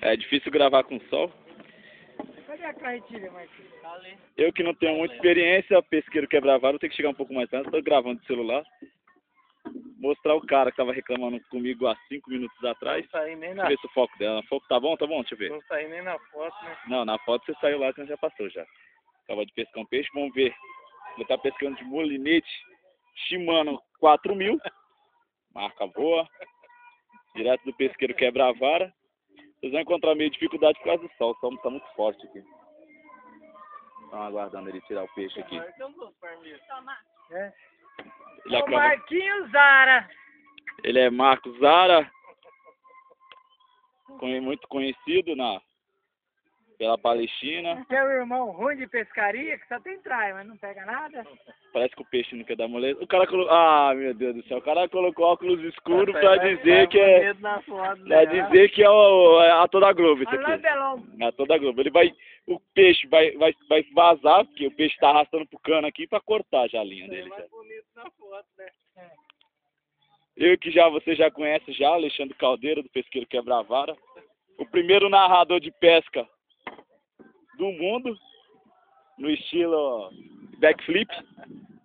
É difícil gravar com sol. Cadê a carretilha, Marquinhos? Eu que não tenho muita experiência, pesqueiro quebra-vara, eu tenho que chegar um pouco mais tarde. Estou gravando de celular. Mostrar o cara que estava reclamando comigo há 5 minutos atrás. Não saí nem Deixa na... eu ver se o foco dela. O foco tá bom? Tá bom? Deixa eu ver. Não saí nem na foto, né? Não, na foto você saiu lá, que já passou já. Acabou de pescar um peixe, vamos ver. Ele tá pescando de molinete Shimano 4000. Marca boa. Direto do pesqueiro quebra-vara. Vocês vão encontrar meio dificuldade por causa do sol. O sol tá muito forte aqui. Estão aguardando ele tirar o peixe aqui. É. Ele, O acaba... Marquinhos Zara. ele é Marcos Zara. Muito conhecido pela Palestina. Seu irmão ruim de pescaria, que só tem traia, mas não pega nada. Parece que o peixe não quer dar moleza. O cara colocou... Ah, meu Deus do céu. O cara colocou óculos escuros pra dizer que é... Pra dizer que é a toda Globo isso Olha lá, aqui. Belão. É a toda Globo. O peixe vai vazar, porque o peixe tá arrastando pro cano aqui pra cortar já a linha dele. Já. Bonito na foto, né? Você já conhece já, Alexandre Caldeira, do Pesqueiro Quebra-Vara. O primeiro narrador de pesca do mundo, no estilo backflip.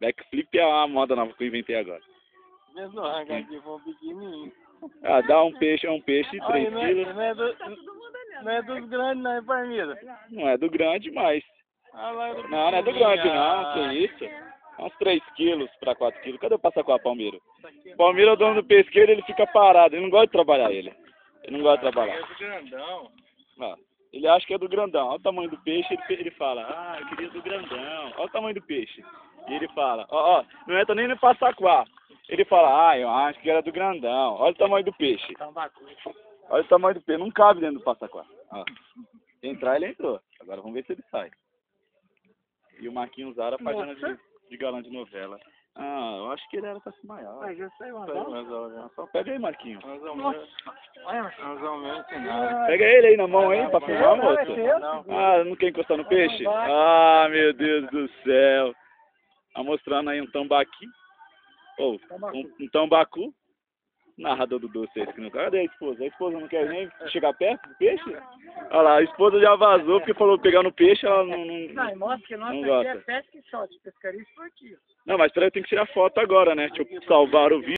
Backflip é uma moda nova que eu inventei agora. Mesmo arrancar aqui foi um pequenininho. Ah, dá um peixe 3 quilos. Não é dos grandes, não, é Palmira. Não é do grande, mas... Não é do grande não, que isso. Uns 3 quilos para 4 quilos. Cadê o passaquá, Palmeiro? Palmeiro é o dono do pesqueiro, ele fica parado, ele não gosta de trabalhar ele. Ele não gosta de trabalhar. É do grandão. Ah, ele acha que é do grandão. Olha o tamanho do peixe, ele fala, ah, eu queria do grandão. Olha o tamanho do peixe. E ele fala, não entra nem no passaquá. Ele fala, ah, eu acho que era do grandão. Olha o tamanho do peixe. Olha o tamanho do peixe, não cabe dentro do passaquá. Ó. Se entrar, ele entrou. Agora vamos ver se ele sai. E o Marquinhos Zara página de galã de novela. Ah, eu acho que ele era pra se maior. Mas já saiu uma Só pega aí, Marquinhos. Não. Pega ele aí na mão aí pra filmar, moço. Ah, não quer encostar no peixe? Ah, meu Deus do céu. Tá mostrando aí um tambaqui. Ou um tambacu. Narrador do doce esse que não... Cadê a esposa? A esposa não quer nem chegar perto do peixe? Olha lá, a esposa já vazou porque falou pegar no peixe, ela não mostra que não nossa gosta. aqui é pesca e shot, pescaria esportiva. Não, mas peraí, eu tenho que tirar foto agora, né? Deixa eu salvar o vídeo.